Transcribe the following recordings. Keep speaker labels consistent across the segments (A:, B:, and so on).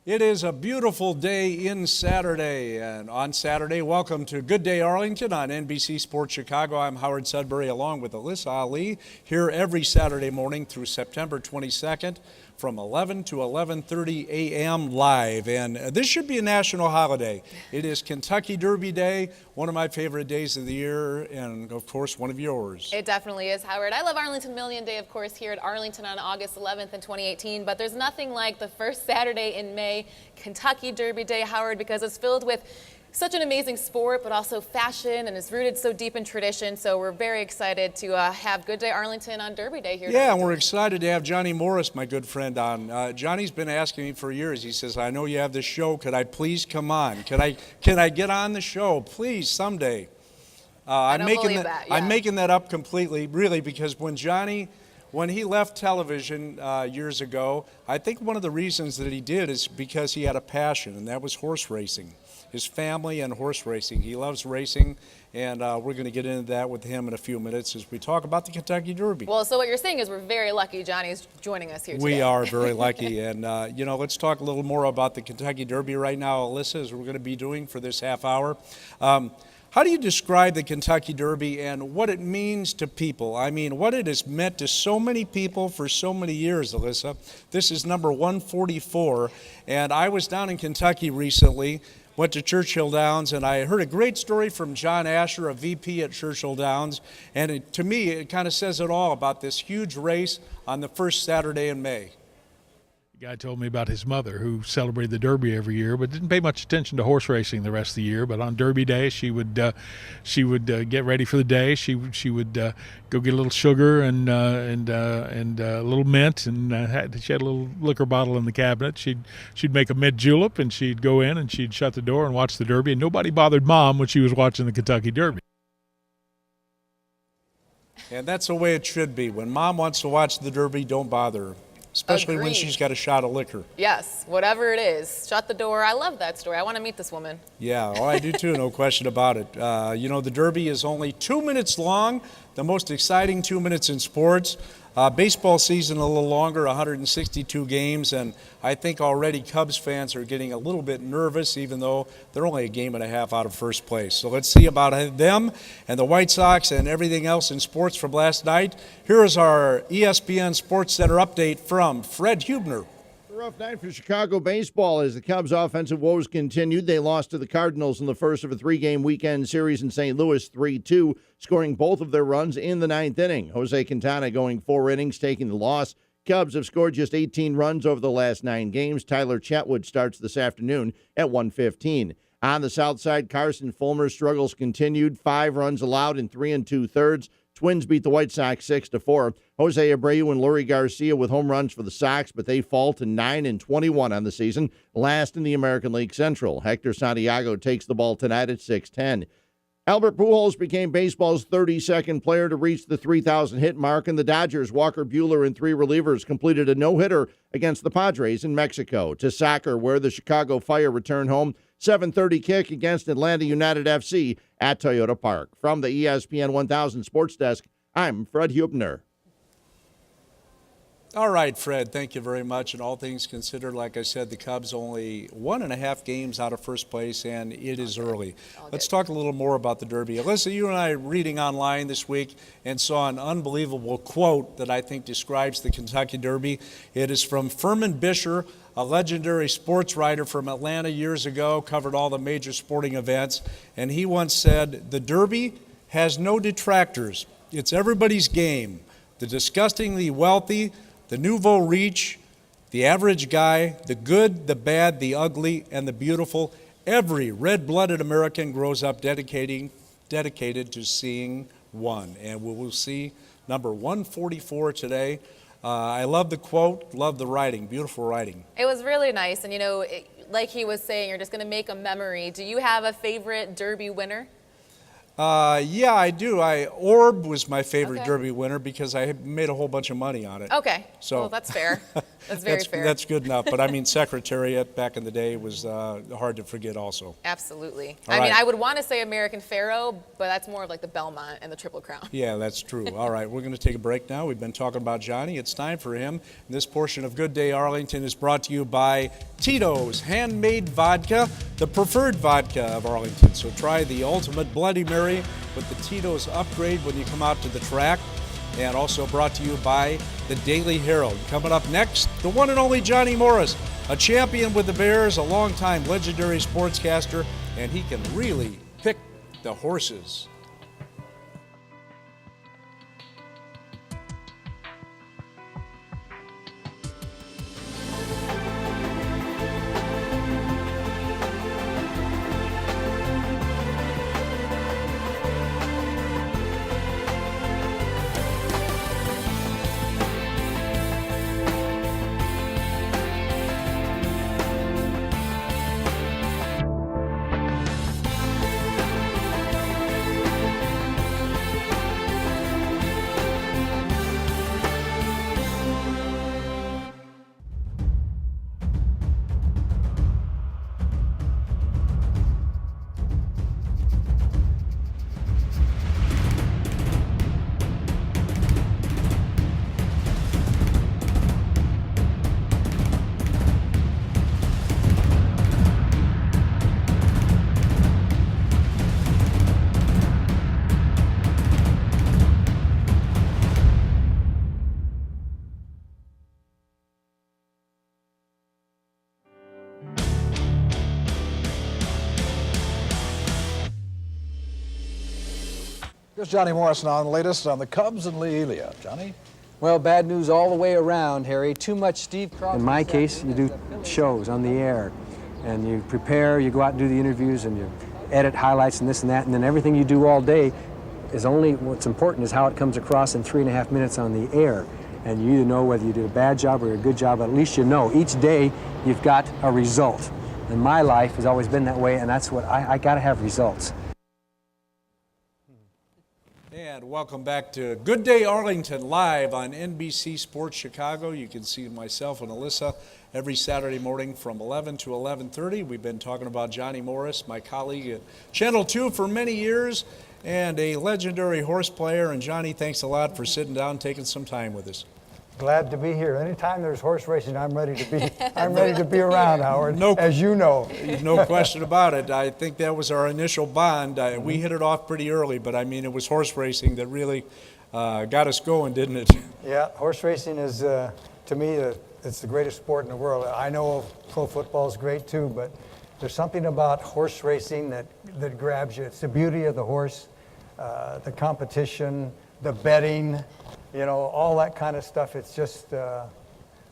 A: It is a beautiful day in Saturday, and on Saturday, welcome to Good Day Arlington on NBC Sports Chicago. I'm Howard Sudberry along with Alyssa Ali here every Saturday morning through September 22nd from 11 to 11:30 a.m. live. And this should be a national holiday. It is Kentucky Derby Day, one of my favorite days of the year, and of course, one of yours.
B: It definitely is, Howard. I love Arlington Million Day, of course, here at Arlington on August 11th in 2018, but there's nothing like the first Saturday in May, Kentucky Derby Day, Howard, because it's filled with such an amazing sport, but also fashion, and it's rooted so deep in tradition. So we're very excited to have Good Day Arlington on Derby Day here.
A: Yeah, and we're excited to have Johnny Morris, my good friend, on. Johnny's been asking me for years. He says, "I know you have this show. Could I please come on? Can I get on the show, please, someday?" I'm making that up completely, really, because when he left television years ago, I think one of the reasons that he did is because he had a passion, and that was horse racing. His family and horse racing. He loves racing, and we're going to get into that with him in a few minutes as we talk about the Kentucky Derby.
B: Well, so what you're saying is we're very lucky Johnny's joining us here today.
A: We are very lucky, and let's talk a little more about the Kentucky Derby right now, Alyssa, as we're going to be doing for this half hour. How do you describe the Kentucky Derby and what it means to people? I mean, what it has meant to so many people for so many years, Alyssa. This is number 144, and I was down in Kentucky recently, went to Churchill Downs, and I heard a great story from John Asher, a VP at Churchill Downs, and to me, it kind of says it all about this huge race on the first Saturday in May.
C: The guy told me about his mother, who celebrated the Derby every year, but didn't pay much attention to horse racing the rest of the year. But on Derby Day, she would get ready for the day. She would go get a little sugar and a little mint, and she had a little liquor bottle in the cabinet. She'd make a mint julep, and she'd go in and she'd shut the door and watch the Derby. And nobody bothered Mom when she was watching the Kentucky Derby.
A: And that's the way it should be. When Mom wants to watch the Derby, don't bother her. Especially when she's got a shot of liquor.
B: Yes, whatever it is. Shut the door. I love that story. I want to meet this woman.
A: Yeah, I do too, no question about it. The Derby is only 2 minutes long, the most exciting 2 minutes in sports. Baseball season a little longer, 162 games, and I think already Cubs fans are getting a little bit nervous, even though they're only a game and a half out of first place. So let's see about them and the White Sox and everything else in sports from last night. Here is our ESPN Sports Center update from Fred Hubner.
D: Rough night for Chicago baseball as the Cubs' offensive woes continued. They lost to the Cardinals in the first of a three-game weekend series in St. Louis, 3-2, scoring both of their runs in the ninth inning. Jose Quintana going 4 innings, taking the loss. Cubs have scored just 18 runs over the last 9 games. Tyler Chatwood starts this afternoon at 1:15. On the south side, Carson Fulmer's struggles continued. 5 runs allowed in 3 2/3. Twins beat the White Sox 6-4. Jose Abreu and Lurie Garcia with home runs for the Sox, but they fall to 9-21 on the season, last in the American League Central. Hector Santiago takes the ball tonight at 6:10. Albert Pujols became baseball's 32nd player to reach the 3,000 hit mark, and the Dodgers' Walker Buehler and 3 relievers completed a no-hitter against the Padres in Mexico. To soccer, where the Chicago Fire return home, 7:30 kick against Atlanta United FC at Toyota Park. From the ESPN 1000 Sports Desk, I'm Fred Hubner.
A: All right, Fred, thank you very much. And all things considered, like I said, the Cubs only 1.5 games out of first place, and it is early. Let's talk a little more about the Derby. Alyssa, you and I were reading online this week and saw an unbelievable quote that I think describes the Kentucky Derby. It is from Furman Bisher, a legendary sports writer from Atlanta years ago, covered all the major sporting events, and he once said, "The Derby has no detractors. It's everybody's game. The disgustingly wealthy, the nouveau riche, the average guy, the good, the bad, the ugly, and the beautiful. Every red-blooded American grows up dedicated to seeing one." And we will see number 144 today. I love the quote, love the writing, beautiful writing.
B: It was really nice, and like he was saying, you're just going to make a memory. Do you have a favorite Derby winner?
A: Yeah, I do. Orb was my favorite
B: Okay.
A: Derby winner because I made a whole bunch of money on it.
B: Okay.
A: So-
B: well, that's fair. That's very fair.
A: That's good enough. But I mean, Secretariat back in the day was hard to forget also.
B: Absolutely.
A: All
B: I mean,
A: right.
B: I would want to say American Pharaoh, but that's more of like the Belmont and the Triple Crown.
A: Yeah, that's true. All right, we're going to take a break now. We've been talking about Johnny. It's time for him. This portion of Good Day Arlington is brought to you by Tito's Handmade Vodka, the preferred vodka of Arlington. So try the ultimate Bloody Mary with the Tito's upgrade when you come out to the track. And also brought to you by the Daily Herald. Coming up next, the one and only Johnny Morris, a champion with the Bears, a longtime legendary sportscaster, and he can really pick the horses.
E: Here's Johnny Morrison on the latest on the Cubs and Lee Elia. Johnny?
F: Well, bad news all the way around, Harry. Too much Steve Crawford.
G: In my case, you do shows on the air, and you prepare, you go out and do the interviews, and you edit highlights and this and that, and then everything you do all day is only, what's important is how it comes across in 3.5 minutes on the air. And you either know whether you did a bad job or a good job, but at least you know. Each day, you've got a result. And my life has always been that way, and that's what I got to have results.
A: And welcome back to Good Day Arlington live on NBC Sports Chicago. You can see myself and Alyssa every Saturday morning from 11 to 11:30. We've been talking about Johnny Morris, my colleague at Channel 2 for many years, and a legendary horse player. And Johnny, thanks a lot for sitting down and taking some time with us.
H: Glad to be here. Anytime there's horse racing, I'm ready to be around, Howard.
A: No-
H: as you know.
A: No question about it. I think that was our initial bond. We hit it off pretty early, but I mean, it was horse racing that really got us going, didn't it?
H: Yeah, horse racing is, to me, it's the greatest sport in the world. I know pro football is great too, but there's something about horse racing that grabs you. It's the beauty of the horse, the competition, the betting, you know, all that kind of stuff. It's just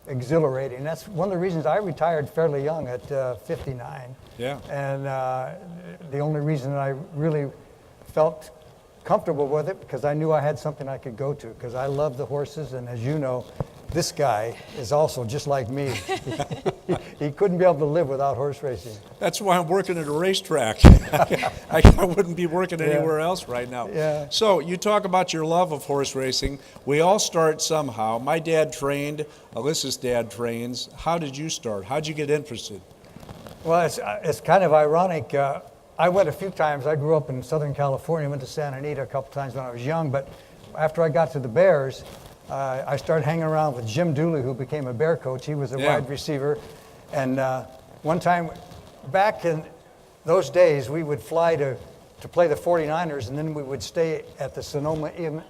H: exhilarating. That's one of the reasons I retired fairly young at 59.
A: Yeah.
H: And the only reason I really felt comfortable with it because I knew I had something I could go to because I love the horses, and as you know, this guy is also just like me. He couldn't be able to live without horse racing.
A: That's why I'm working at a racetrack. I wouldn't be working anywhere else right now.
H: Yeah.
A: So you talk about your love of horse racing. We all start somehow. My dad trained. Alyssa's dad trains. How did you start? How'd you get interested?
H: Well, it's kind of ironic. I went a few times. I grew up in Southern California. Went to Santa Anita a couple times when I was young. But after I got to the Bears, I started hanging around with Jim Dooley, who became a Bear coach. He was a wide receiver. And one time, back in those days, we would fly to play the 49ers, and then we would stay at the Sonoma Inn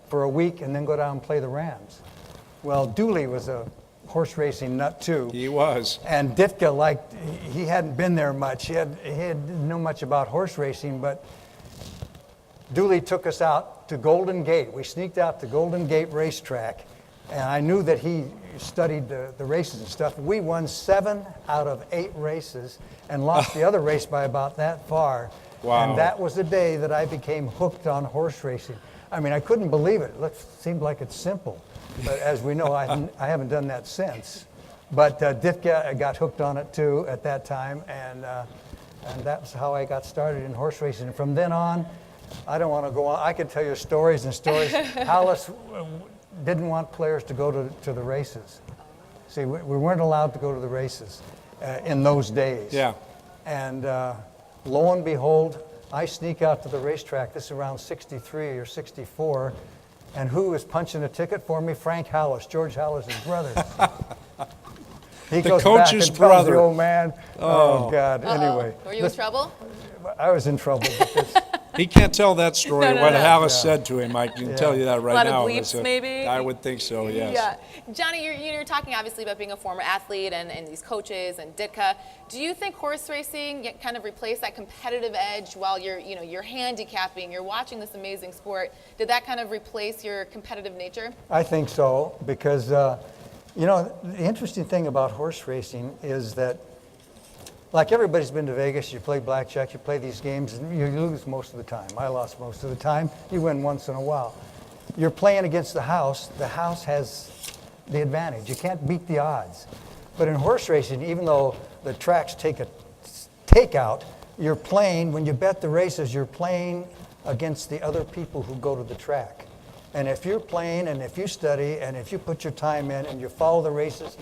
H: for a week and then go down and play the Rams. Well, Dooley was a horse racing nut too.
A: He was.
H: And Ditka, he hadn't been there much. He didn't know much about horse racing, but Dooley took us out to Golden Gate. We sneaked out to Golden Gate racetrack, and I knew that he studied the races and stuff. We won 7 out of 8 races and lost the other race by about that far.
A: Wow.
H: And that was the day that I became hooked on horse racing. I mean, I couldn't believe it. It seemed like it's simple. But as we know, I haven't done that since. But Ditka got hooked on it too at that time. And
F: And that's how I got started in horse racing. And from then on, I don't want to go on. I could tell you stories and stories. Alice didn't want players to go to the races. See, we weren't allowed to go to the races in those days.
A: Yeah.
F: And lo and behold, I sneak out to the racetrack. This is around 63 or 64. And who was punching a ticket for me? Frank Hallis, George Hallis' brother. He
A: The
F: goes
A: coach's
F: back and tells
A: brother.
F: the old man, oh God, anyway.
B: Were you in trouble?
F: I was in trouble because
A: He can't tell that story,
B: No, no,
A: what
B: no.
A: Hallis said to him. I can tell you that right
B: A lot
A: now.
B: of bleeps, maybe?
A: I would think so, yes.
B: Yeah. Johnny, you're talking obviously about being a former athlete and these coaches and Ditka. Do you think horse racing kind of replaced that competitive edge while you're handicapping, you're watching this amazing sport? Did that kind of replace your competitive nature?
F: I think so, because the interesting thing about horse racing is that, like, everybody's been to Vegas, you play blackjack, you play these games, and you lose most of the time. I lost most of the time. You win once in a while. You're playing against the house has the advantage. You can't beat the odds. But in horse racing, even though the tracks take a takeout, you're playing, when you bet the races, you're playing against the other people who go to the track. And if you're playing, and if you study, and if you put your time in, and you follow the races,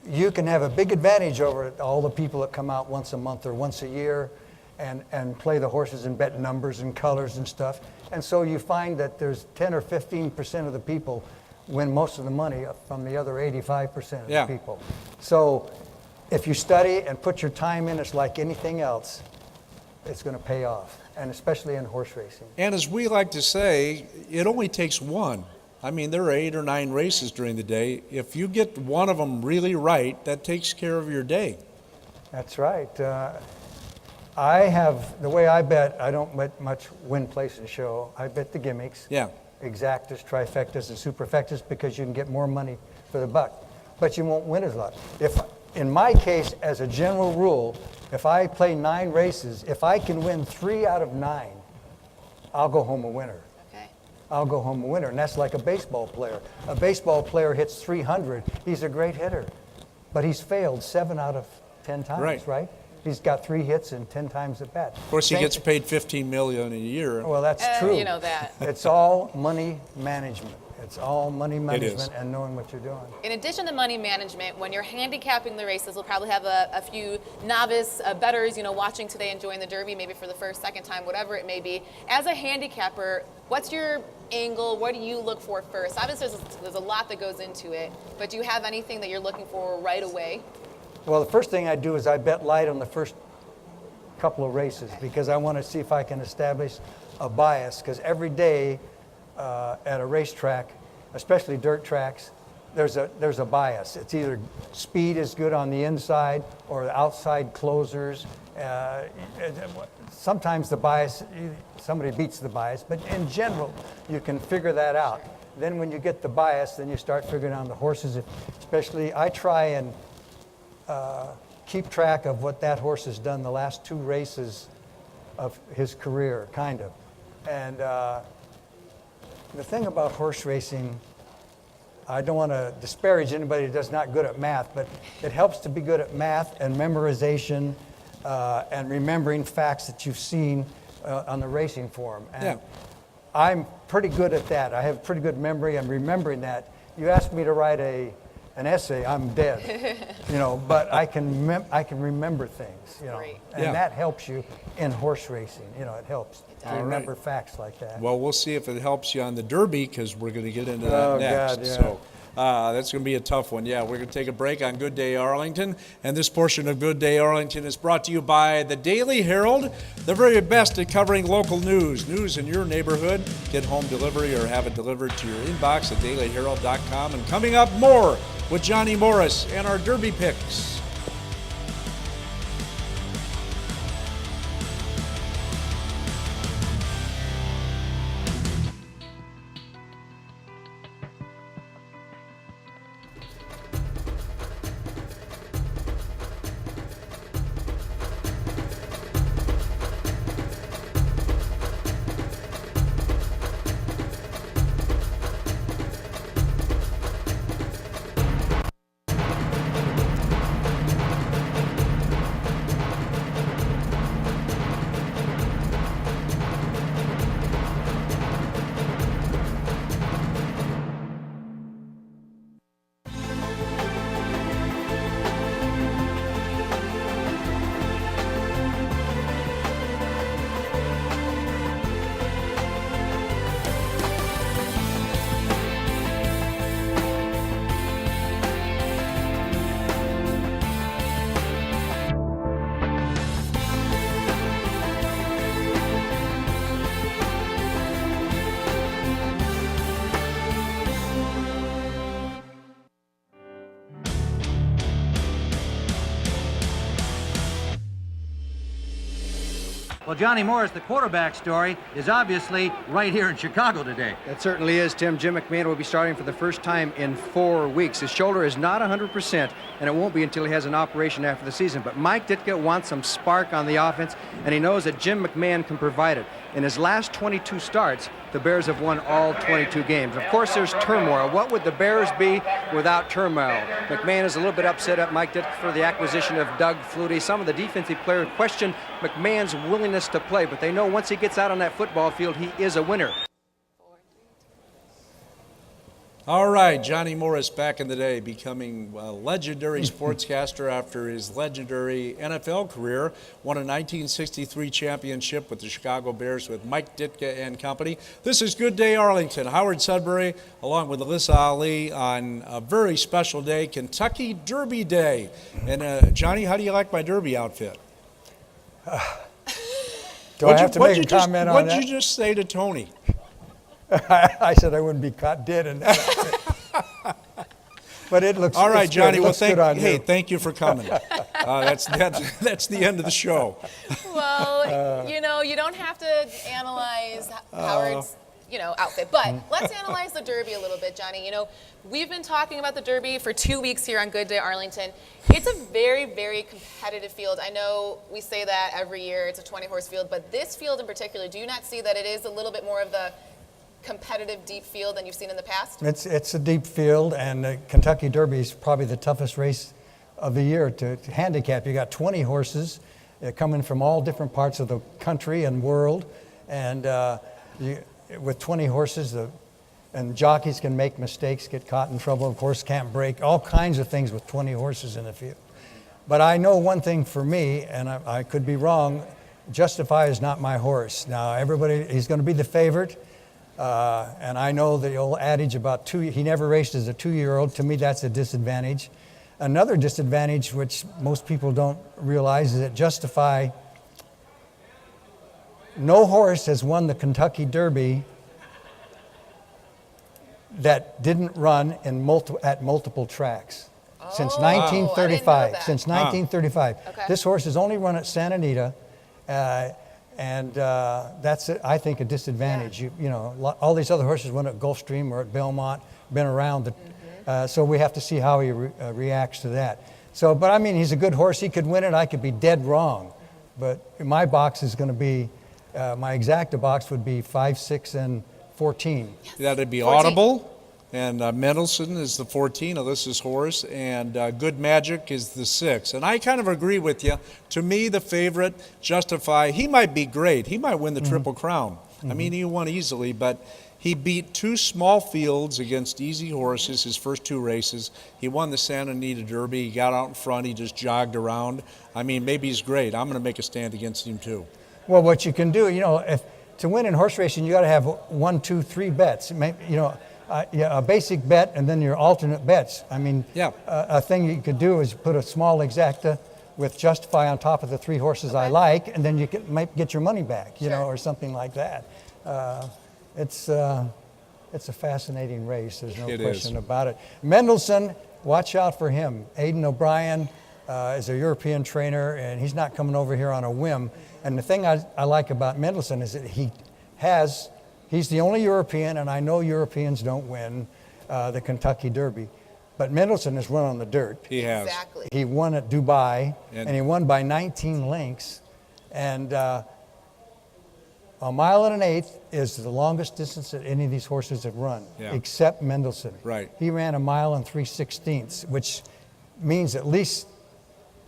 F: you can have a big advantage over all the people that come out once a month or once a year and play the horses and bet numbers and colors and stuff. And so you find that there's 10 or 15% of the people win most of the money from the other 85% of the people. So if you study and put your time in, it's like anything else, it's going to pay off, and especially in horse racing.
A: And as we like to say, it only takes one. I mean, there are 8 or 9 races during the day. If you get one of them really right, that takes care of your day.
F: That's right. I have, the way I bet, I don't bet much win, place, and show. I bet the gimmicks.
A: Yeah.
F: Exactas, trifectas, and superfectas, because you can get more money for the buck. But you won't win as much. If, in my case, as a general rule, if I play 9 races, if I can win 3 out of 9, I'll go home a winner. I'll go home a winner, and that's like a baseball player. A baseball player hits 300, he's a great hitter, but he's failed 7 out of 10 times, right? He's got 3 hits and 10 times at bat.
A: Of course, he gets paid $15 million a year.
F: Well, that's true.
B: You know that.
F: It's all money management. It's all money management and knowing what you're doing.
B: In addition to money management, when you're handicapping the races, we'll probably have a few novice bettors, watching today, enjoying the Derby, maybe for the first, second time, whatever it may be. As a handicapper, what's your angle? What do you look for first? Obviously, there's a lot that goes into it, but do you have anything that you're looking for right away?
F: Well, the first thing I do is I bet light on the first couple of races, because I want to see if I can establish a bias, because every day at a racetrack, especially dirt tracks, there's a bias. It's either speed is good on the inside or the outside closers. Sometimes the bias, somebody beats the bias, but in general, you can figure that out. Then when you get the bias, then you start figuring out the horses. Especially, I try and keep track of what that horse has done the last 2 races of his career, kind of. And the thing about horse racing, I don't want to disparage anybody that's not good at math, but it helps to be good at math and memorization and remembering facts that you've seen on the racing form. And I'm pretty good at that. I have pretty good memory and remembering that. You ask me to write an essay, I'm dead, but I can remember things, and that helps you in horse racing. It helps to remember facts like that.
A: Well, we'll see if it helps you on the Derby, because we're going to get into that next.
F: God, yeah.
A: So that's going to be a tough one. Yeah, we're going to take a break on Good Day Arlington, and this portion of Good Day Arlington is brought to you by the Daily Herald, the very best at covering local news in your neighborhood. Get home delivery or have it delivered to your inbox at dailyherald.com. And coming up, more with Johnny Morris and our Derby picks.
I: Well, Johnny Morris, the quarterback story, is obviously right here in Chicago today.
G: It certainly is, Tim. Jim McMahon will be starting for the first time in 4 weeks. His shoulder is not 100%, and it won't be until he has an operation after the season. But Mike Ditka wants some spark on the offense, and he knows that Jim McMahon can provide it. In his last 22 starts, the Bears have won all 22 games. Of course, there's turmoil. What would the Bears be without turmoil? McMahon is a little bit upset at Mike Ditka for the acquisition of Doug Flutie. Some of the defensive players question McMahon's willingness to play, but they know once he gets out on that football field, he is a winner.
A: All right, Johnny Morris back in the day, becoming a legendary sportscaster after his legendary NFL career. Won a 1963 championship with the Chicago Bears with Mike Ditka and company. This is Good Day Arlington. Howard Sudberry, along with Alyssa Ali, on a very special day, Kentucky Derby Day. And Johnny, how do you like my Derby outfit?
H: Do I have to make a comment on that?
A: What did you just say to Tony?
H: I said I wouldn't be caught dead in that. But it looks
A: all right, Johnny. Well, thank you for coming. That's the end of the show.
B: Well, you don't have to analyze Howard's outfit, but let's analyze the Derby a little bit, Johnny. We've been talking about the Derby for 2 weeks here on Good Day Arlington. It's a very, very competitive field. I know we say that every year. It's a 20-horse field, but this field in particular, do you not see that it is a little bit more of the competitive deep field than you've seen in the past?
H: It's a deep field, and the Kentucky Derby is probably the toughest race of the year to handicap. You got 20 horses coming from all different parts of the country and world, and with 20 horses, and jockeys can make mistakes, get caught in trouble, of course, can't break, all kinds of things with 20 horses in the field. But I know one thing for me, and I could be wrong, Justify is not my horse. Now, he's going to be the favorite. And I know the old adage about he never raced as a 2-year-old. To me, that's a disadvantage. Another disadvantage, which most people don't realize, is that Justify, no horse has won the Kentucky Derby that didn't run at multiple tracks since 1935. Since 1935.
B: Okay.
H: This horse has only run at Santa Anita. And that's, I think, a disadvantage.
B: Yeah.
H: All these other horses went at Gulfstream or at Belmont, been around. So we have to see how he reacts to that. But I mean, he's a good horse. He could win it. I could be dead wrong. But my box is going to be, my exacta box would be 5, 6, and 14.
A: That'd be
B: 14.
A: Audible. And Mendelssohn is the 14, Alyssa's horse, and Good Magic is the 6. And I kind of agree with you. To me, the favorite, Justify, he might be great. He might win the Triple Crown. I mean, he won easily, but he beat 2 small fields against easy horses his first 2 races. He won the Santa Anita Derby. He got out in front. He just jogged around. I mean, maybe he's great. I'm going to make a stand against him, too.
H: Well, what you can do, to win in horse racing, you got to have 1, 2, 3 bets. A basic bet and then your alternate bets. I mean, a thing you could do is put a small exacta with Justify on top of the 3 horses I like, and then you might get your money back, or something like that. It's a fascinating race. There's no question about it. Mendelssohn, watch out for him. Aidan O'Brien is a European trainer, and he's not coming over here on a whim. And the thing I like about Mendelssohn is that he's the only European, and I know Europeans don't win the Kentucky Derby. But Mendelssohn has run on the dirt.
A: He has.
B: Exactly.
H: He won at Dubai, and he won by 19 lengths. And a 1.125 miles is the longest distance that any of these horses have run, except Mendelssohn.
A: Right.
H: He ran 1 3/16 miles, which means at least,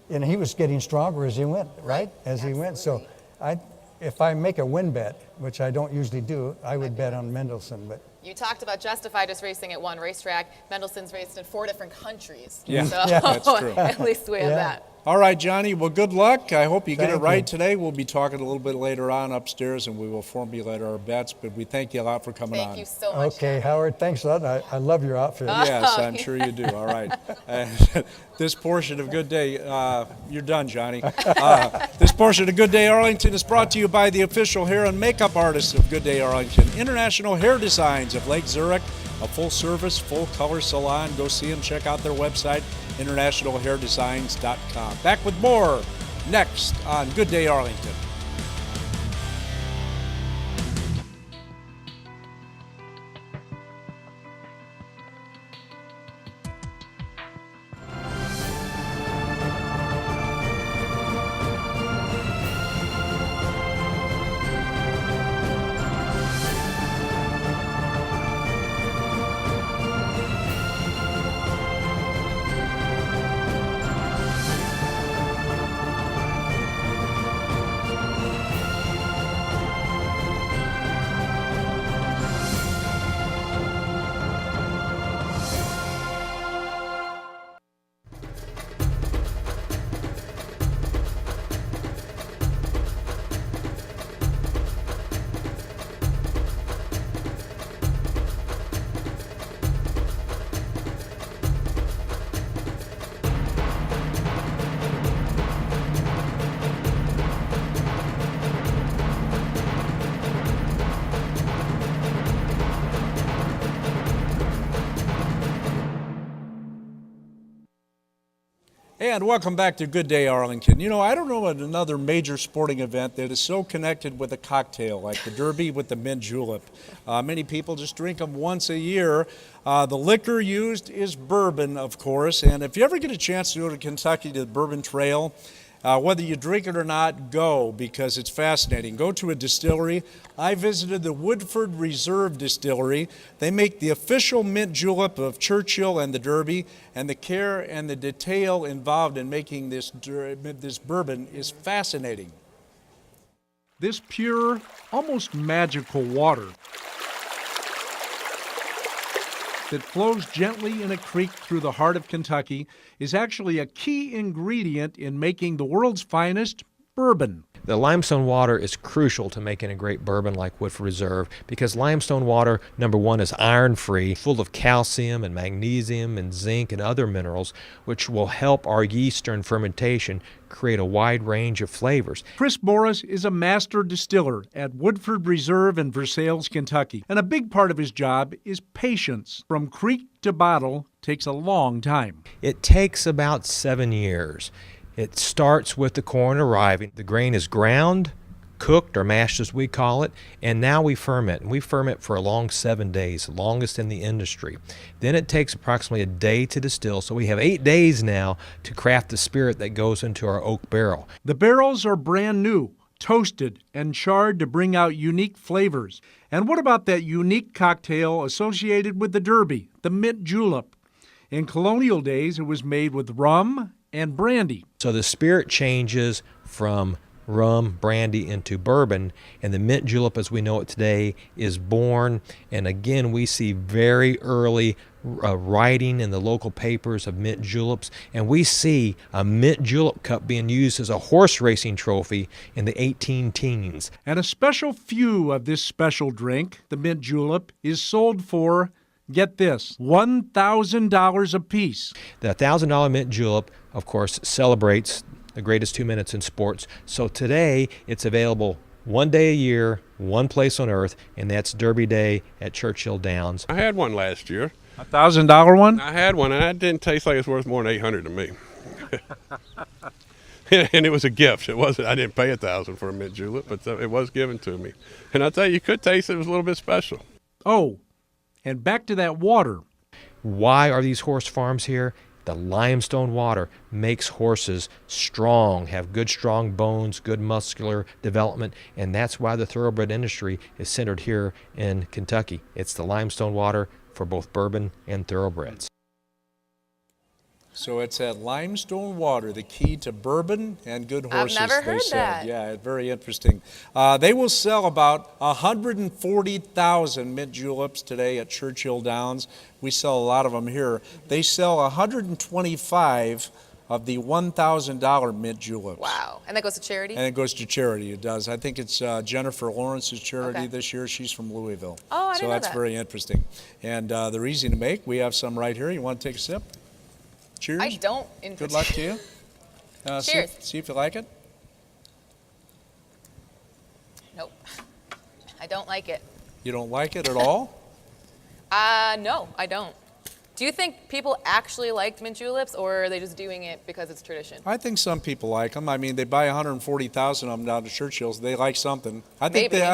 H: he was getting stronger as he went, right? As he went. So if I make a win bet, which I don't usually do, I would bet on Mendelssohn. But
B: you talked about Justify just racing at one racetrack. Mendelssohn's raced in 4 different countries.
A: Yeah,
B: so
A: that's true.
B: At least we have that.
A: All right, Johnny. Well, good luck. I hope you get it right today. We'll be talking a little bit later on upstairs, and we will formulate our bets. But we thank you a lot for coming on.
B: Thank you so much.
H: Okay, Howard, thanks a lot. I love your outfit.
A: Yes, I'm sure you do. All right. This portion of Good Day, you're done, Johnny. This portion of Good Day Arlington is brought to you by the official hair and makeup artists of Good Day Arlington, International Hair Designs of Lake Zurich, a full-service, full-color salon. Go see them. Check out their website, internationalhairdesigns.com. Back with more next on Good Day Arlington. And welcome back to Good Day Arlington. You know, I don't know another major sporting event that is so connected with a cocktail like the Derby with the mint julep. Many people just drink them once a year. The liquor used is bourbon, of course. And if you ever get a chance to go to Kentucky to the Bourbon Trail, whether you drink it or not, go, because it's fascinating. Go to a distillery. I visited the Woodford Reserve Distillery. They make the official mint julep of Churchill and the Derby, and the care and the detail involved in making this bourbon is fascinating. This pure, almost magical water that flows gently in a creek through the heart of Kentucky is actually a key ingredient in making the world's finest bourbon.
J: The limestone water is crucial to making a great bourbon like Woodford Reserve because limestone water, number one, is iron-free, full of calcium and magnesium and zinc and other minerals, which will help our yeast during fermentation create a wide range of flavors.
A: Chris Morris is a master distiller at Woodford Reserve in Versailles, Kentucky, and a big part of his job is patience. From creek to bottle takes a long time.
J: It takes about 7 years. It starts with the corn arriving. The grain is ground, cooked or mashed as we call it, and now we ferment. And we ferment for a long 7 days, the longest in the industry. Then it takes approximately a day to distill, so we have 8 days now to craft the spirit that goes into our oak barrel.
A: The barrels are brand new, toasted and charred to bring out unique flavors. And what about that unique cocktail associated with the Derby, the mint julep? In colonial days, it was made with rum and brandy.
J: So the spirit changes from rum, brandy into bourbon, and the mint julep as we know it today is born. And again, we see very early writing in the local papers of mint juleps, and we see a mint julep cup being used as a horse racing trophy in the 18 teens.
A: And a special few of this special drink, the mint julep, is sold for, get this, $1,000 a piece.
J: The $1,000 mint julep, of course, celebrates the greatest 2 minutes in sports. So today, it's available 1 day a year, one place on earth, and that's Derby Day at Churchill Downs.
K: I had one last year.
A: $1,000 one?
K: I had one, and it didn't taste like it's worth more than $800 to me. And it was a gift. It wasn't. I didn't pay $1,000 for a mint julep, but it was given to me. And I tell you could taste it was a little bit special.
A: Oh, and back to that water.
J: Why are these horse farms here? The limestone water makes horses strong, have good strong bones, good muscular development, and that's why the thoroughbred industry is centered here in Kentucky. It's the limestone water for both bourbon and thoroughbreds.
A: So it's that limestone water, the key to bourbon and good horses,
B: I've never heard
A: they said.
B: that.
A: Yeah, very interesting. They will sell about 140,000 mint juleps today at Churchill Downs. We sell a lot of them here. They sell 125 of the $1,000 mint juleps.
B: Wow. And that goes to charity?
A: And it goes to charity, it does. I think it's Jennifer Lawrence's charity
B: Okay.
A: this year. She's from Louisville.
B: Oh, I didn't know
A: So that's
B: that.
A: very interesting. And they're easy to make. We have some right here. You want to take a sip? Cheers.
B: I don't.
A: Good luck to you.
B: Cheers.
A: See if you like it.
B: Nope. I don't like it.
A: You don't like it at all?
B: No, I don't. Do you think people actually liked mint juleps, or are they just doing it because it's tradition?
A: I think some people like them. I mean, they buy 140,000 of them down to Churchill's. They like something. I think
B: Maybe.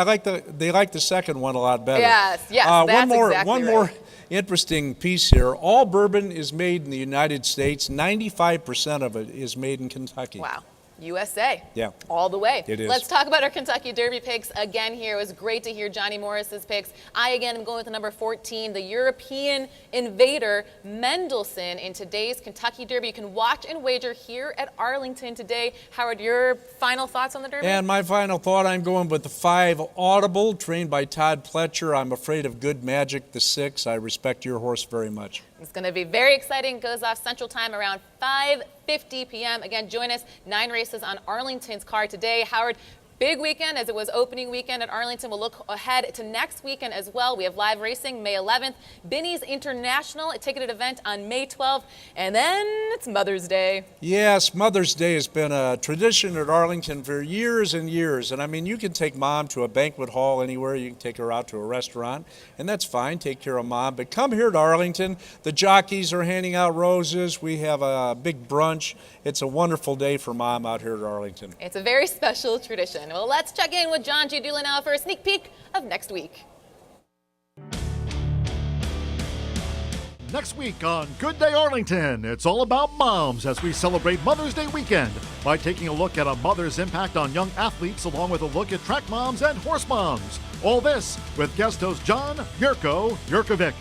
A: they like the second one a lot better.
B: Yes,
A: one
B: that's
A: more
B: exactly
A: more
B: right.
A: interesting piece here. All bourbon is made in the United States. 95% of it is made in Kentucky.
B: Wow. USA.
A: Yeah.
B: All the way.
A: It is.
B: Let's talk about our Kentucky Derby picks again here. It was great to hear Johnny Morris's picks. I again am going with the number 14, the European Invader, Mendelssohn, in today's Kentucky Derby. You can watch and wager here at Arlington today. Howard, your final thoughts on the Derby?
A: And my final thought, I'm going with the 5 Audible, trained by Todd Pletcher. I'm afraid of Good Magic, the 6. I respect your horse very much.
B: It's going to be very exciting. It goes off Central Time around 5:50 p.m. Again, join us. 9 races on Arlington's card today. Howard, big weekend as it was opening weekend at Arlington. We'll look ahead to next weekend as well. We have live racing May 11th, Binny's International, a ticketed event on May 12th, and then it's Mother's Day.
A: Yes, Mother's Day has been a tradition at Arlington for years and years. And I mean, you can take mom to a banquet hall anywhere. You can take her out to a restaurant, and that's fine. Take care of mom. But come here to Arlington. The jockeys are handing out roses. We have a big brunch. It's a wonderful day for mom out here at Arlington.
B: It's a very special tradition. Well, let's check in with John G. Doolin now for a sneak peek of next week.
L: Next week on Good Day Arlington, it's all about moms as we celebrate Mother's Day weekend by taking a look at a mother's impact on young athletes along with a look at track moms and horse moms. All this with guest host John Yurkovic.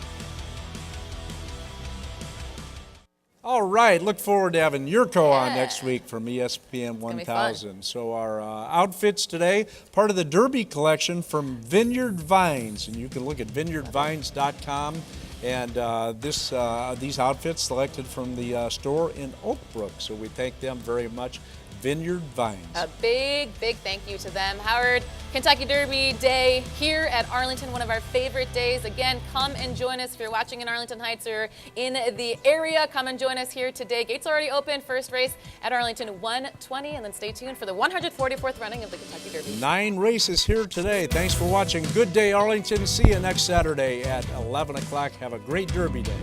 A: All right, look forward to having Yurko on next week from ESPN 1000. So our outfits today, part of the Derby collection from Vineyard Vines, and you can look at vineyardvines.com. And these outfits selected from the store in Oak Brook. So we thank them very much, Vineyard Vines.
B: A big thank you to them. Howard, Kentucky Derby Day here at Arlington, one of our favorite days. Again, come and join us if you're watching in Arlington Heights or in the area. Come and join us here today. Gates already open. First race at Arlington 1:20, and then stay tuned for the 144th running of the Kentucky Derby.
A: 9 races here today. Thanks for watching Good Day Arlington. See you next Saturday at 11 o'clock. Have a great Derby day.